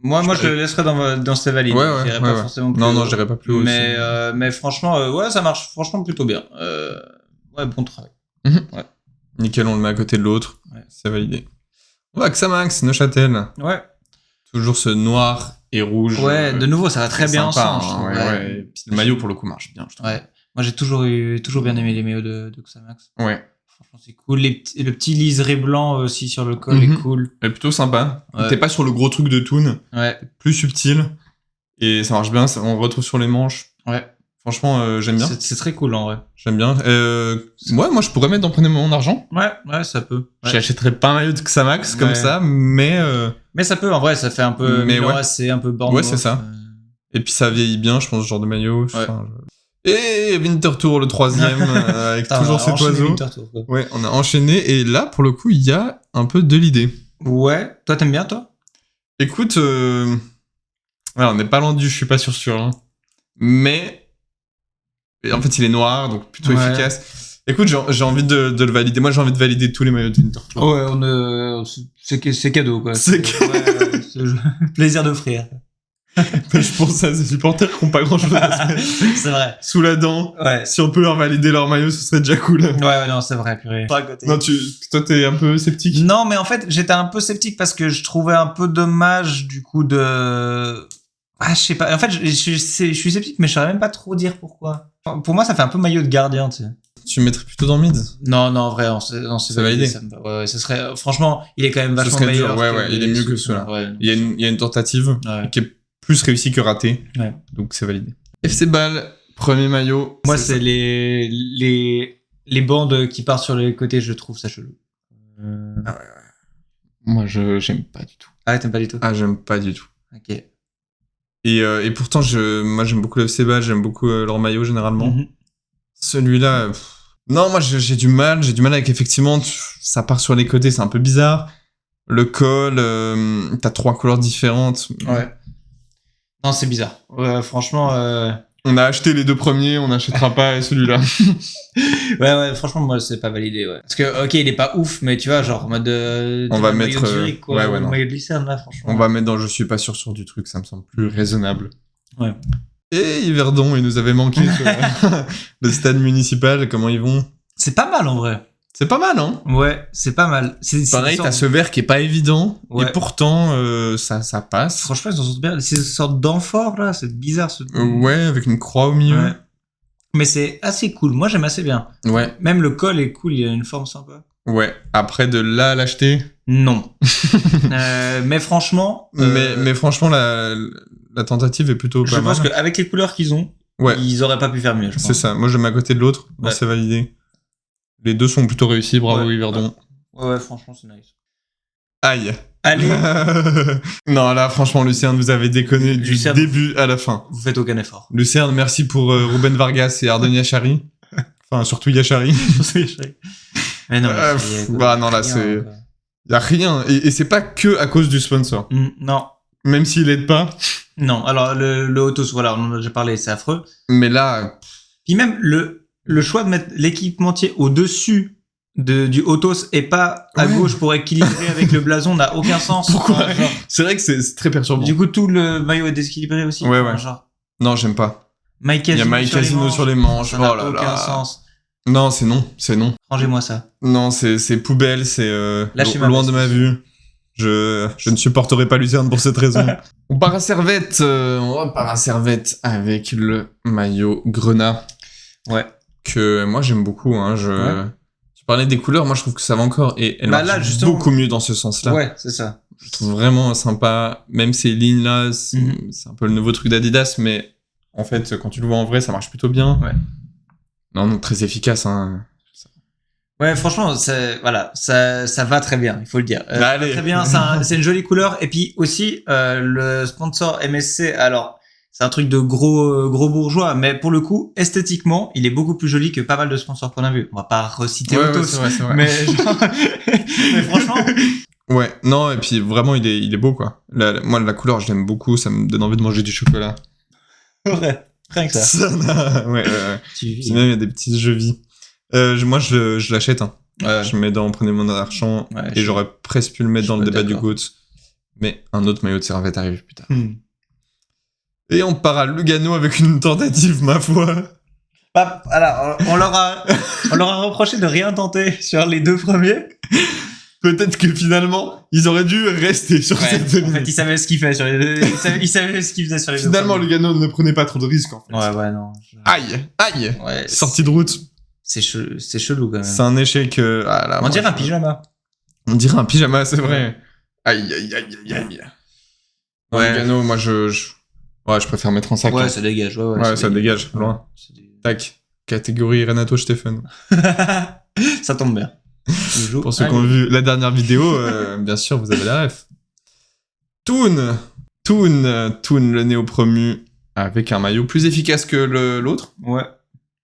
Moi, je le laisserais dans ses valides. Ouais, J'irais pas forcément plus non, haut. j'irais pas plus haut. Mais franchement, ouais, ça marche franchement plutôt bien. Ouais, bon travail. Ouais. Nickel, on le met à côté de l'autre. Ouais. C'est validé. On va à Xamax, Neuchâtel. Ouais. Toujours ce noir et rouge. Ouais, de nouveau, ça va très bien sympa, ensemble. Je trouve. ouais. Et puis le maillot, pour le coup, marche bien, je trouve. Ouais. Moi, j'ai toujours bien aimé les maillots de Xamax. Ouais. Franchement, c'est cool. Le petit liseré blanc aussi sur le col est cool. Et plutôt sympa. Ouais. T'es pas sur le gros truc de Toon. Ouais. Plus subtil. Et ça marche bien, on retrouve sur les manches. Ouais. Franchement, j'aime bien. C'est très cool en vrai. J'aime bien. Moi, je pourrais mettre dans Prenez mon argent. Ouais, ça peut. Ouais. J'achèterais pas un maillot de Xamax comme ça, mais... Mais ça peut, en vrai, ça fait un peu... Mais ouais. C'est un peu bordeaux. Ouais, c'est ça. Et puis ça vieillit bien, je pense, ce genre de maillot. Ouais. Enfin, Et Winter Tour, le 3e, avec toujours cet oiseau. Tour, ouais, on a enchaîné, et là, pour le coup, il y a un peu de l'idée. Ouais. Toi, t'aimes bien, toi? Écoute, ouais, on n'est pas loin du je suis pas sûr, hein. Mais... en fait, il est noir, donc plutôt efficace. Écoute, j'ai envie de le valider. Moi, j'ai envie de valider tous les maillots de Winter Tour. Ouais, c'est cadeau, quoi. C'est plaisir d'offrir. Je pense à ces supporters qui n'ont pas grand chose à se mettre C'est vrai. sous la dent. Ouais. Si on peut leur valider leur maillot, ce serait déjà cool. Ouais, non, c'est vrai, purée. Non, toi, t'es un peu sceptique. Non, mais en fait, j'étais un peu sceptique parce que je trouvais un peu dommage, du coup, je sais pas. En fait, je suis sceptique, mais je saurais même pas trop dire pourquoi. Enfin, pour moi, ça fait un peu maillot de gardien, tu sais. Tu me mettrais plutôt dans mid? Non, en vrai, c'est validé. Ça me va. Ouais, ce serait, franchement, il est quand même vachement serait meilleur. dur, ouais, il est mieux que ceux-là. Ouais. Il y a une tentative qui est plus réussie que ratée. Ouais. Donc, c'est validé. FC Bâle, premier maillot. Moi, c'est les bandes qui partent sur les côtés, je trouve ça chelou. Moi, j'aime pas du tout. Ah, t'aimes pas du tout? Ah, j'aime pas du tout. Ok. Et pourtant, moi, j'aime beaucoup le FC Bâle, j'aime beaucoup leur maillot, généralement. Celui-là... Non, moi, j'ai du mal avec, effectivement, ça part sur les côtés, c'est un peu bizarre. Le col, t'as 3 couleurs différentes. Ouais. Non, c'est bizarre. Franchement... On a acheté les 2 premiers, on n'achètera pas celui-là. ouais, franchement, moi, c'est pas validé, ouais. Parce que, ok, il est pas ouf, mais tu vois, genre, en mode on va mettre... maillot de Zurich, quoi, ouais, le maillot de Lucerne, là, franchement. On va mettre dans je suis pas sûr du truc, ça me semble plus raisonnable. Ouais. Et Yverdon, il nous avait manqué le stade municipal, comment ils vont? C'est pas mal, en vrai. C'est pas mal, hein? Ouais, c'est pas mal. Pareil, t'as ce vert qui est pas évident, et pourtant, ça passe. Franchement, ils s'en sortent bien. C'est une sorte d'amphore, là, c'est bizarre. Ouais, avec une croix au milieu. Ouais. Mais c'est assez cool. Moi, j'aime assez bien. Ouais. Même le col est cool, il a une forme sympa. Ouais. Après, de là à l'acheter? Non. Mais franchement... Mais franchement, la tentative est plutôt pas mal. Je pense qu'avec les couleurs qu'ils ont, ils auraient pas pu faire mieux, je pense. C'est ça. Moi, je mets à côté de l'autre. Bon, c'est validé. Les deux sont plutôt réussis. Bravo, Yverdon. Ouais, franchement, c'est nice. Aïe. Allez. Non, là, franchement, Lucerne, vous avez déconné du début à la fin. Vous faites aucun effort. Lucerne, merci pour Ruben Vargas et Ardon Yachari. Enfin, surtout Yachari. Mais non, non, là, c'est... Y a rien. Et c'est pas que à cause du sponsor. Non. Même s'il aide pas. Non, alors, le Autos, voilà, on en a déjà parlé, c'est affreux. Mais là... Puis même, le choix de mettre l'équipementier au-dessus du Autos et pas à gauche pour équilibrer avec le blason n'a aucun sens. Pourquoi? C'est vrai que c'est très perturbant. Du coup, tout le maillot est déséquilibré aussi. Ouais. Genre. Non, j'aime pas. Il y a Mike Casino sur les manches. Ça n'a aucun sens. Non, c'est non. Rangez-moi ça. Non, c'est poubelle, c'est loin de ma vue. Je ne supporterai pas Lucerne pour cette raison. On part à Servette. Avec le maillot Grenat. Ouais. Que moi j'aime beaucoup. Hein, Tu parlais des couleurs, moi je trouve que ça va encore. Et elle marche beaucoup mieux dans ce sens-là. Ouais, c'est ça. Je trouve vraiment sympa. Même ces lignes-là, c'est un peu le nouveau truc d'Adidas, mais en fait, quand tu le vois en vrai, ça marche plutôt bien. Ouais. Non, très efficace. Hein. Ouais, franchement, ça va très bien, il faut le dire. Allez. Très bien, c'est une jolie couleur. Et puis aussi, le sponsor MSC, alors, c'est un truc de gros bourgeois, mais pour le coup, esthétiquement, il est beaucoup plus joli que pas mal de sponsors qu'on a vu. On va pas reciter Autos, c'est vrai. mais genre, mais franchement, Ouais, non, et puis vraiment, il est beau, quoi. Moi, la couleur, je l'aime beaucoup, ça me donne envie de manger du chocolat. ouais, rien que ça. Ouais. Tu vis. Sinon, il y a des petits jeux vie. Moi, je l'achète, hein. Ouais. Je mets dans Prenez mon argent, Ouais, et j'aurais presque pu le mettre dans le débat du d'accord. GOAT. Mais un autre maillot de Servette arrive plus tard. Hmm. Et on part à Lugano avec une tentative, ma foi. Bah, alors, on leur a reproché de rien tenter sur les 2 premiers. Peut-être que finalement, ils auraient dû rester sur Ouais, cette en fait, ils savaient ce qu'ils faisaient sur les 2. Ils savaient ce qu'ils faisaient sur les 2. Finalement, Lugano ne prenait pas trop de risques, en fait. Ouais, non. Aïe Ouais. Sortie de route. C'est chelou quand même. C'est un échec. On dirait un pyjama. On dirait un pyjama, c'est vrai. Aïe. Ouais. Lugano, moi, je préfère mettre en sac. Ouais, hein. ça dégage. Ouais, ça dégage, loin. Tac. Catégorie Renato Stephen. Ça tombe bien. Pour ceux qui ont vu la dernière vidéo, bien sûr, vous avez la ref. Toon, le néo-promu, avec un maillot plus efficace que l'autre, Ouais.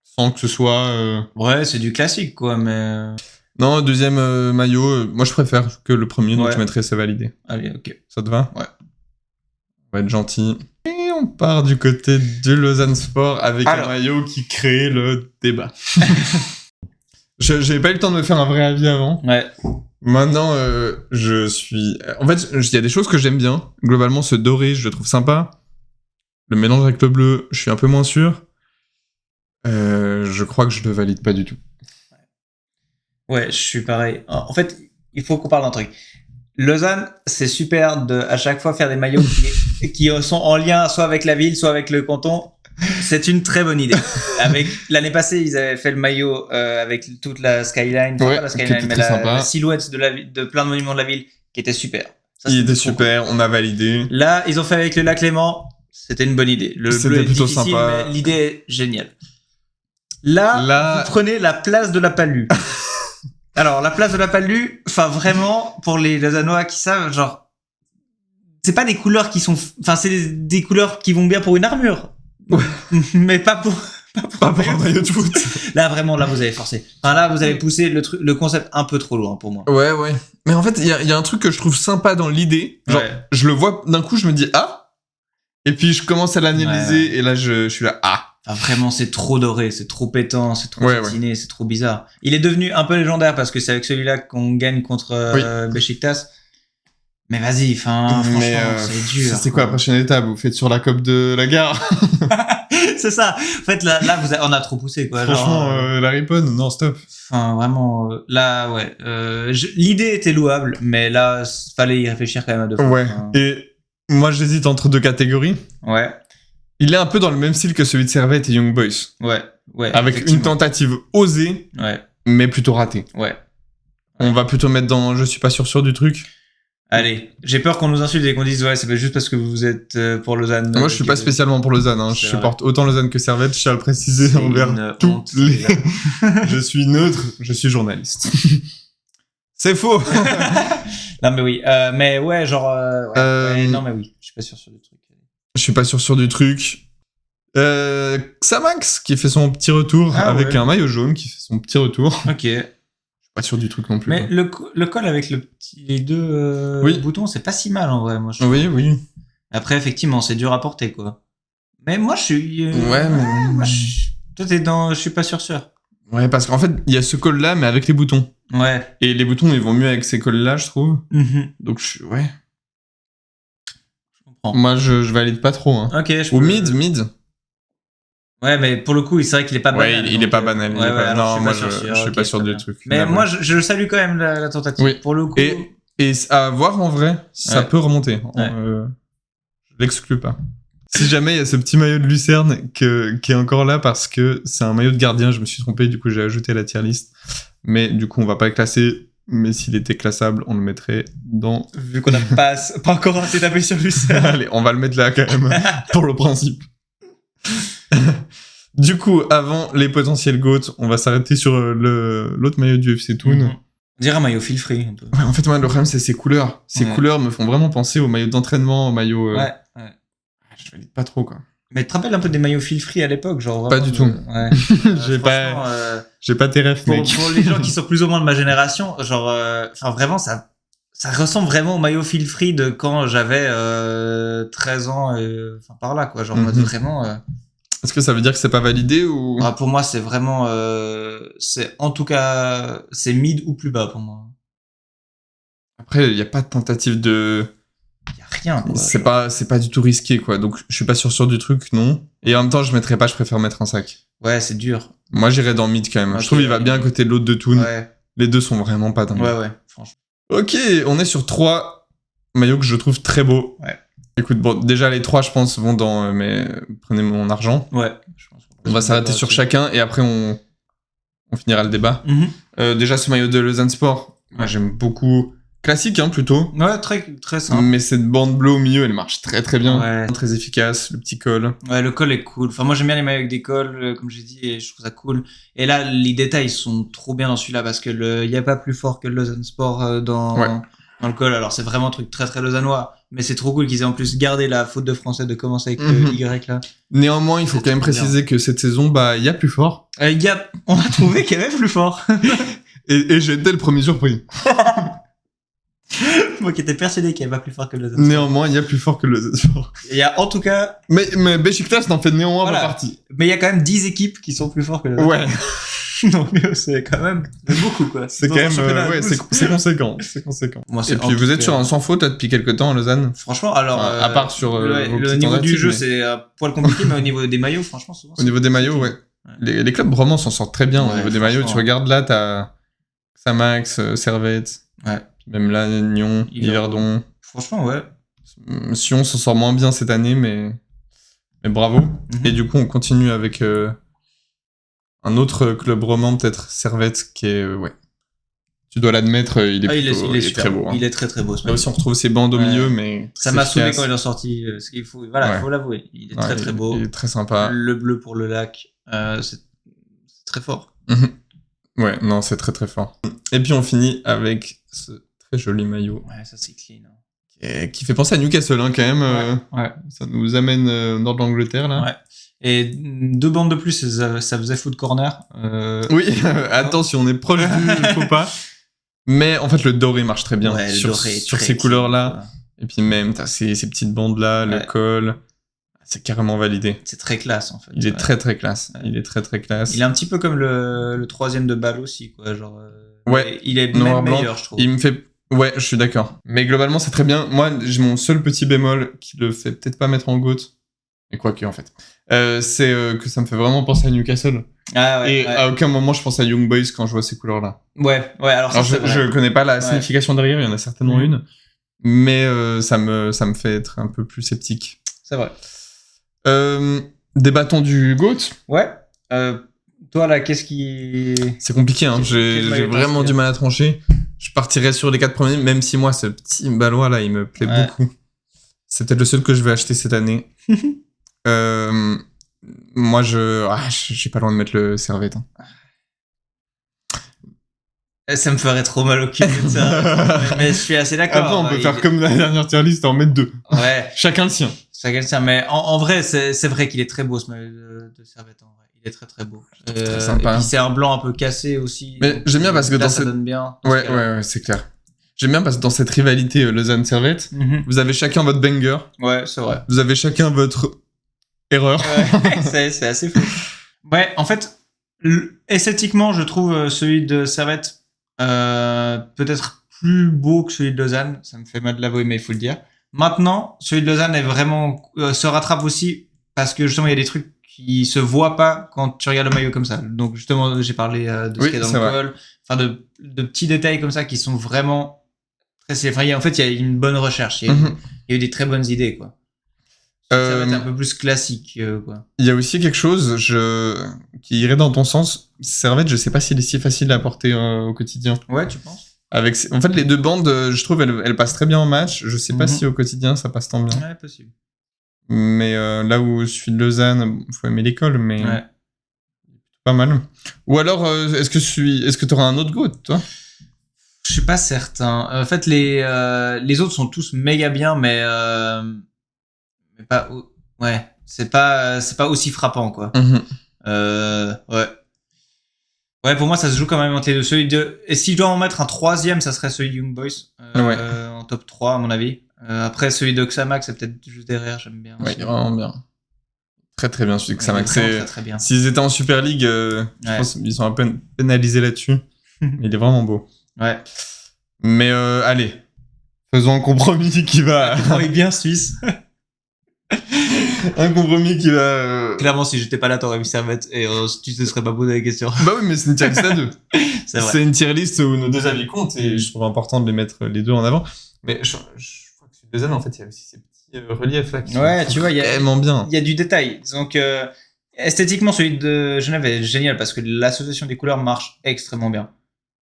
sans que ce soit... Ouais, c'est du classique, quoi, mais... Non, deuxième maillot, moi je préfère que le premier, donc Ouais. je mettrais c'est validé. Allez, ok. Ça te va? Ouais. On va être gentil. Et on part du côté de Lausanne Sport avec un maillot qui crée le débat. J'ai pas eu le temps de me faire un vrai avis avant. Ouais. Maintenant, je suis... En fait, il y a des choses que j'aime bien. Globalement, ce doré, je le trouve sympa. Le mélange avec le bleu, je suis un peu moins sûr. Je crois que je le valide pas du tout. Ouais, je suis pareil. En fait, il faut qu'on parle d'un truc. Lausanne, c'est super de à chaque fois faire des maillots qui sont en lien soit avec la ville, soit avec le canton. C'est une très bonne idée. L'année passée, ils avaient fait le maillot avec toute la skyline, Ouais, pas la qui skyline, était mais très sympa. la silhouette de plein de monuments de la ville, qui était super. Ça, Il était trop super, on a validé. cool. Là, ils ont fait avec le lac Léman. C'était une bonne idée. Le C'était bleu est plutôt difficile, sympa. mais l'idée est géniale. Là, vous prenez la place de la Palue. Alors, la place de la Palue, enfin, vraiment, pour les Lausannois qui savent, genre, c'est pas des couleurs qui sont, enfin, c'est des couleurs qui vont bien pour une armure. Ouais. Mais pas pour un maillot de foot. Là, vraiment, là, vous avez forcé. Enfin, là, vous avez poussé le concept un peu trop loin pour moi. Ouais. Mais en fait, il y a un truc que je trouve sympa dans l'idée. Genre, Ouais. je le vois d'un coup, je me dis ah. Et puis je commence à l'analyser et là, je suis là ah. Enfin, vraiment, c'est trop doré, c'est trop pétant, c'est trop Ouais, satiné, c'est trop bizarre. Il est devenu un peu légendaire parce que c'est avec celui-là qu'on gagne contre Beşiktaş. Mais vas-y, enfin, franchement, c'est dur. C'est quoi la prochaine étape? Vous faites sur la COP de la gare? C'est ça. En fait, là on a trop poussé, quoi. Franchement, genre, la riponne, non, stop. Enfin, vraiment, là, ouais. L'idée était louable, mais là, fallait y réfléchir quand même à deux fois. Ouais. Enfin, Et moi, j'hésite entre deux catégories. ouais. Il est un peu dans le même style que celui de Servette et Young Boys. Ouais. Avec une tentative osée, Ouais. mais plutôt ratée. Ouais. On va plutôt mettre dans je suis pas sûr du truc. Allez, j'ai peur qu'on nous insulte et qu'on dise ouais, c'est pas juste parce que vous êtes pour Lausanne. Moi, je suis pas spécialement pour Lausanne. Hein. Je C'est supporte autant Lausanne que Servette. Je tiens à le préciser C'est envers une tous honte, les. Je suis neutre. Je suis journaliste. C'est faux. Non mais oui, mais ouais, genre ouais, non mais oui, je suis pas sûr sur le truc. Je suis pas sûr du truc. Xamax qui fait son petit retour avec un maillot jaune qui fait son petit retour. Ok. Pas sûr du truc non plus. Mais le col avec les deux boutons, c'est pas si mal en vrai, moi je trouve. Oui. Après, effectivement, c'est dur à porter, quoi. Mais moi, je suis... ouais, mais... Moi, toi, t'es dans... Je suis pas sûr. Ouais, parce qu'en fait, il y a ce col-là, mais avec les boutons. Ouais. Et les boutons, ils vont mieux avec ces cols-là, je trouve. Donc, ouais. Je comprends. Moi, je valide pas trop. Hein. Ok, Ou mid. Ouais, mais pour le coup, c'est vrai qu'il est pas banal. Ouais, il est pas banal. Ouais, non, moi, je suis pas sûr du truc. Mais moi, je salue quand même la tentative. Oui. Pour le coup... Et à voir en vrai, ça peut remonter. Ouais. Je l'exclus pas. Si jamais il y a ce petit maillot de Lucerne qui est encore là parce que c'est un maillot de gardien, je me suis trompé, du coup j'ai ajouté la tier list. Mais du coup on va pas le classer, mais s'il était classable, on le mettrait dans... Vu qu'on a pas encore assez tapé sur Lucerne. Allez, on va le mettre là quand même, pour le principe. Du coup, avant les potentiels GOAT, on va s'arrêter sur l'autre maillot du FC Toon. On dirait un maillot feel free un peu. Ouais, en fait, moi, le problème, c'est ses couleurs. Ces couleurs me font vraiment penser au maillot d'entraînement, au maillot... Ouais. Je valide pas trop, quoi. Mais tu te rappelles un peu des maillots feel free à l'époque, genre Pas vraiment, du tout. Ouais. J'ai pas tes rêves, mec. Pour les gens qui sont plus ou moins de ma génération, genre, enfin vraiment ça ressemble vraiment au maillot feel free de quand j'avais 13 ans, enfin par là quoi, genre en mode vraiment. Est-ce que ça veut dire que c'est pas validé ou Pour moi c'est vraiment, c'est en tout cas c'est mid ou plus bas pour moi. Après, il y a pas de tentative de. Y a rien. Quoi, c'est pas du tout risqué quoi. Donc je suis pas sûr du truc, non. Et en même temps, je mettrais pas, je préfère mettre un sac. Ouais, c'est dur. Moi, j'irais dans mid quand même. Okay, je trouve il va bien à côté de l'autre de Toon. Ouais. Les deux sont vraiment pas dingues. Ouais, franchement. Ok, on est sur 3 maillots que je trouve très beaux. Ouais. Écoute, bon, déjà les 3, je pense, vont dans mais prenez mon argent. Ouais. Je pense on va s'arrêter sur chacun et après on finira le débat. Déjà, ce maillot de Lausanne Sport, moi j'aime beaucoup. Classique, hein, plutôt. Ouais, très simple. Mais cette bande bleue au milieu, elle marche très très bien. Ouais. Très efficace, le petit col. Ouais, le col est cool. Enfin, moi j'aime bien les maillots avec des cols, comme j'ai dit, et je trouve ça cool. Et là, les détails sont trop bien dans celui-là parce que il y a pas plus fort que le Lausanne Sport dans le col. Alors c'est vraiment un truc très très lausannois, mais c'est trop cool qu'ils aient en plus gardé la faute de français de commencer avec le Y là. Néanmoins, il faut quand même préciser que cette saison, bah, il y a plus fort. On a trouvé qu'il y avait plus fort. et j'étais le premier surpris. Moi qui étais persuadé qu'il n'y avait pas plus fort que le Lausanne Sport. Néanmoins, il y a plus fort que le Lausanne Sport. Il y a en tout cas. Mais Beşiktaş n'en fait néanmoins pas partie. Mais il y a quand même 10 équipes qui sont plus fortes que le Lausanne Sport. Ouais. Donc c'est quand même beaucoup quoi. C'est quand même c'est conséquent, c'est conséquent. Moi, et puis vous êtes sur un sans faute depuis quelques temps à Lausanne. Franchement, alors à part sur le niveau du jeu, c'est un poil compliqué, mais au niveau des maillots, franchement, souvent. Au niveau des maillots, ouais. Les clubs vraiment s'en sortent très bien au niveau des maillots. Tu regardes là, t'as Samax, Servette. Ouais. Même là, Nyon, Yverdon. Franchement, ouais. Sion s'en sort moins bien cette année, mais bravo. Et du coup, on continue avec un autre club roman, peut-être Servette, qui est tu dois l'admettre, il est très beau. Hein. Il est très très beau. Là aussi, on retrouve ses bandes au milieu, mais ça m'a saoulé quand il est sorti. Ce qu'il faut, faut l'avouer. Il est très très beau. Il est très sympa. Le bleu pour le lac, c'est très fort. Ouais, non, c'est très très fort. Et puis on finit avec ce très joli maillot. Ouais, ça c'est clean. Qui fait penser à Newcastle, hein, quand même. Ouais. Ça nous amène au nord de l'Angleterre, là. Ouais. Et 2 bandes de plus, ça faisait foot corner. Oui, attention, on est proche du faux pas. Mais en fait, le doré marche très bien sur ces couleurs-là. Et puis même, t'as ces petites bandes-là, le col. C'est carrément validé. C'est très classe, en fait. Il est très très classe. Il est très très classe. Il est un petit peu comme le troisième de balle aussi, quoi. Genre, il est noir, même meilleur, je trouve. Il me fait... Ouais, je suis d'accord. Mais globalement, c'est très bien. Moi, j'ai mon seul petit bémol qui le fait peut-être pas mettre en GOAT. Et quoique, en fait. C'est que ça me fait vraiment penser à Newcastle. Ah ouais. Et à aucun moment, je pense à Young Boys quand je vois ces couleurs-là. Ouais. Alors je connais pas la signification derrière, il y en a certainement une. Mais ça me fait être un peu plus sceptique. C'est vrai. Débattons du GOAT. Ouais. Toi, là, qu'est-ce qui... C'est compliqué, hein. J'ai vraiment du mal à trancher. Je partirais sur les 4 premiers, même si moi, ce petit Balois, là, il me plaît beaucoup. C'est peut-être le seul que je vais acheter cette année. Moi, je suis pas loin de mettre le Servette. Hein. Ça me ferait trop mal au cul de ça. Mais je suis assez d'accord. Après, on peut faire comme la dernière tier list et en mettre 2. Ouais. Chacun le sien. Mais en vrai, c'est vrai qu'il est très beau, ce maillot de Servette, en vrai. Il est très très beau. Très sympa. Et puis c'est un blanc un peu cassé aussi. Mais j'aime bien parce que là, ça donne bien. Ouais, c'est clair. J'aime bien parce que dans cette rivalité Lausanne-Servette, vous avez chacun votre banger. Ouais, c'est vrai. Vous avez chacun votre erreur. Ouais, c'est assez fou. Ouais, en fait, esthétiquement, je trouve celui de Servette peut-être plus beau que celui de Lausanne. Ça me fait mal de l'avouer, mais il faut le dire. Maintenant, celui de Lausanne est vraiment se rattrape aussi parce que justement, il y a des trucs qui se voient pas quand tu regardes le maillot comme ça. Donc justement, j'ai parlé de ce qu'il y a dans le col, enfin de petits détails comme ça qui sont vraiment très... Enfin, en fait, il y a une bonne recherche. Il y a eu des très bonnes idées, quoi. Ça va être un peu plus classique, quoi. Il y a aussi quelque chose qui irait dans ton sens. Servette, je sais pas s'il est si facile à porter au quotidien. Ouais, tu penses? En fait, les 2 bandes, je trouve, elles passent très bien en match. Je sais pas si au quotidien, ça passe tant bien. Ouais, possible. Mais là où je suis de Lausanne, faut aimer l'école, mais pas mal. Ou alors, est-ce que t'auras un autre GOAT, toi? Je suis pas certain. En fait, les autres sont tous méga bien, mais pas... Ouais, C'est pas aussi frappant, quoi. Ouais. Ouais, pour moi, ça se joue quand même entre les deux. Et si je dois en mettre un troisième, ça serait celui de Young Boys. En top 3, à mon avis. Après, celui de Xamax, c'est peut-être juste derrière, j'aime bien. Ouais, vraiment bien. Très très bien celui de Xamax. Très, très bien. S'ils étaient en Super League, je pense qu'ils sont un peu pénalisés là-dessus. Il est vraiment beau. Ouais. Mais allez, faisons un compromis qui va... On est bien suisse. Un compromis qui va... Clairement, si j'étais pas là, t'aurais mis Servette et tu te serais pas posé la question. Bah oui, mais c'est une tier list à deux. C'est vrai. C'est une tier list où nos deux avis comptent et je trouve important de les mettre les deux en avant. Mais je crois que sur les en fait, il y a aussi ces petits reliefs là qui sont tu vois, il y a vraiment bien. Il y a du détail. Donc, esthétiquement, celui de Genève est génial parce que l'association des couleurs marche extrêmement bien.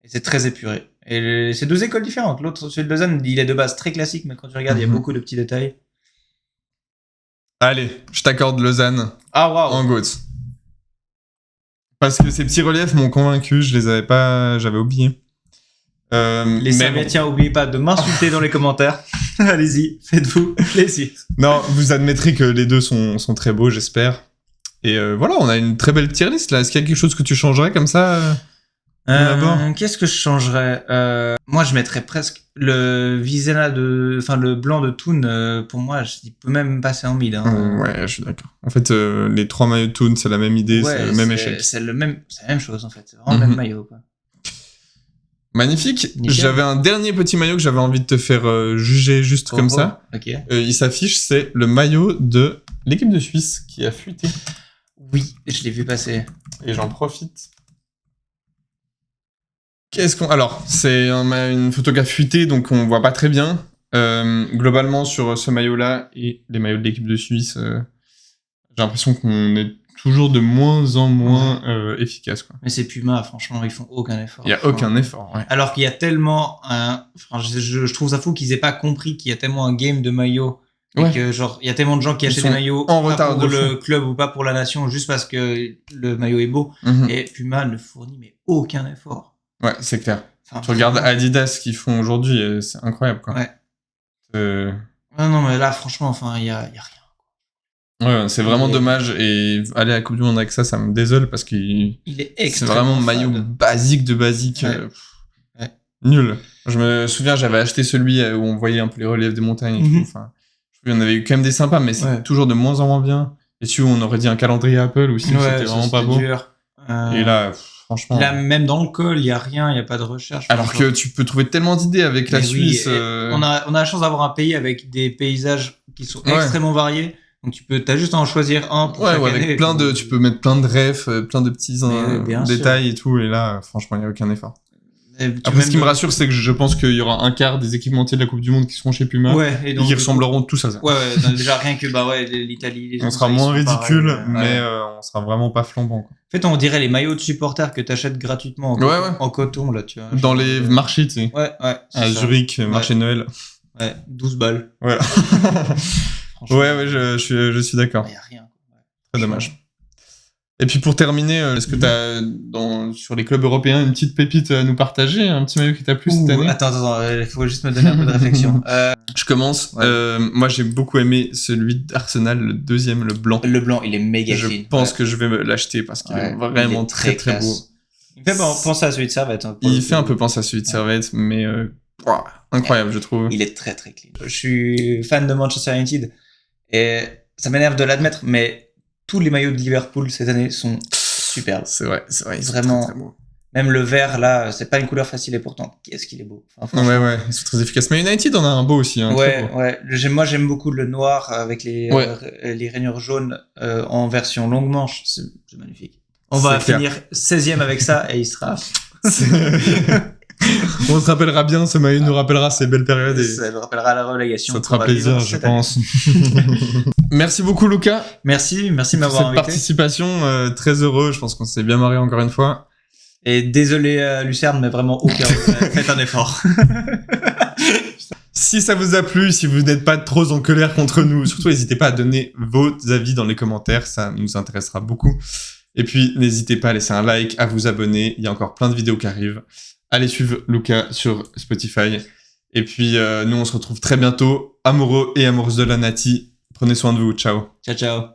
Et c'est très épuré. Et c'est deux écoles différentes. L'autre, celui de Lausanne, il est de base très classique, mais quand tu regardes, il y a beaucoup de petits détails. Allez, je t'accorde Lausanne en GOAT. Parce que ces petits reliefs m'ont convaincu, je les avais pas, j'avais oublié. Les Servétiens, oubliez pas de m'insulter dans les commentaires. Allez-y, faites-vous plaisir. Non, vous admettrez que les deux sont très beaux, j'espère. Et voilà, on a une très belle tier list là. Est-ce qu'il y a quelque chose que tu changerais comme ça Qu'est-ce que je changerais moi, je mettrais presque le Vizela le blanc de Thun. Pour moi, il peut même passer en mid. Ouais, je suis d'accord. En fait, les trois maillots de Thun, c'est la même idée, c'est le même échec. C'est la même chose en fait. C'est vraiment le même maillot, quoi. Magnifique. Nickel. J'avais un dernier petit maillot que j'avais envie de te faire juger juste comme ça. Ok. Il s'affiche, c'est le maillot de l'équipe de Suisse qui a fuité. Oui, je l'ai vu passer. Et j'en profite. Alors, c'est une photo qui a fuité, donc on voit pas très bien. Globalement, sur ce maillot-là et les maillots de l'équipe de Suisse, j'ai l'impression qu'on est toujours de moins en moins efficace, quoi. Mais c'est Puma, franchement, ils font aucun effort. Il y a aucun effort, ouais. Alors qu'il y a tellement je trouve ça fou qu'ils aient pas compris qu'il y a tellement un game de maillots. Et que, genre, il y a tellement de gens qui achètent des maillots en retard pour le club ou pas pour la nation juste parce que le maillot est beau. Et Puma ne fournit mais aucun effort. Ouais, c'est clair. Tu regardes Adidas ce qu'ils font aujourd'hui, c'est incroyable, quoi. Ouais. Non, mais là, franchement, il y a rien. Ouais, c'est vraiment dommage. Et aller à la Coupe du Monde avec ça me désole parce qu'il est c'est vraiment un maillot basique de basique. Nul. Je me souviens, j'avais acheté celui où on voyait un peu les reliefs des montagnes et tout. Enfin, il y en avait eu quand même des sympas, mais c'est toujours de moins en moins bien. Et celui où on aurait dit un calendrier Apple aussi, c'était vraiment pas beau. Dur. Et là, franchement. Là, même dans le col, il y a rien, il y a pas de recherche. Alors que tu peux trouver tellement d'idées avec la Suisse. On a la chance d'avoir un pays avec des paysages qui sont extrêmement variés. Donc t'as juste à en choisir un pour chaque année. Avec tu peux mettre plein de refs, plein de petits détails et tout. Et là, franchement, il n'y a aucun effort. Après, ce qui me rassure, c'est que je pense qu'il y aura un quart des équipementiers de la Coupe du Monde qui seront chez Puma. Et qui ressembleront tous à ça. Déjà rien que, l'Italie, on sera moins ridicule, mais on sera vraiment pas flambant, quoi. En fait, on dirait les maillots de supporters que t'achètes gratuitement en coton, là, tu vois. Dans les marchés, tu sais. À Zurich, marché Noël. 12 balles. Voilà. Je suis d'accord. Il y a rien. Très dommage. Et puis pour terminer, est-ce que t'as sur les clubs européens une petite pépite à nous partager, un petit maillot qui t'a plu cette année? Attends, il faut juste me donner un peu de réflexion. Je commence. Moi, j'ai beaucoup aimé celui d'Arsenal, le deuxième, le blanc. Le blanc, il est méga clean. Je pense que je vais me l'acheter parce qu'il est vraiment très très beau. Il fait penser à celui de Servette. Il fait un peu penser à celui de Servette, mais incroyable, je trouve. Il est très très clean. Je suis fan de Manchester United et ça m'énerve de l'admettre, mais tous les maillots de Liverpool cette année sont superbes. C'est vrai, ils sont vraiment très, très beaux. Même le vert là, c'est pas une couleur facile et pourtant, qu'est-ce qu'il est beau. Ils sont très efficaces. Mais United en a un beau aussi. Hein, moi j'aime beaucoup le noir avec les rainures jaunes en version longue manche, c'est magnifique. On va finir 16e avec ça et il sera. On se rappellera bien, ce maillot nous rappellera ces belles périodes. Ça nous rappellera la relégation. Ça te fera plaisir, je pense. Merci beaucoup, Lucas. Merci de m'avoir invité. Cette participation, très heureux. Je pense qu'on s'est bien marré encore une fois. Et désolé, Lucerne, mais vraiment aucun. Faites un effort. Si ça vous a plu, si vous n'êtes pas trop en colère contre nous, surtout n'hésitez pas à donner vos avis dans les commentaires. Ça nous intéressera beaucoup. Et puis, n'hésitez pas à laisser un like, à vous abonner. Il y a encore plein de vidéos qui arrivent. Allez suivre Lucas sur Spotify. Et puis, nous, on se retrouve très bientôt. Amoureux et amoureuses de la Nati. Prenez soin de vous. Ciao. Ciao.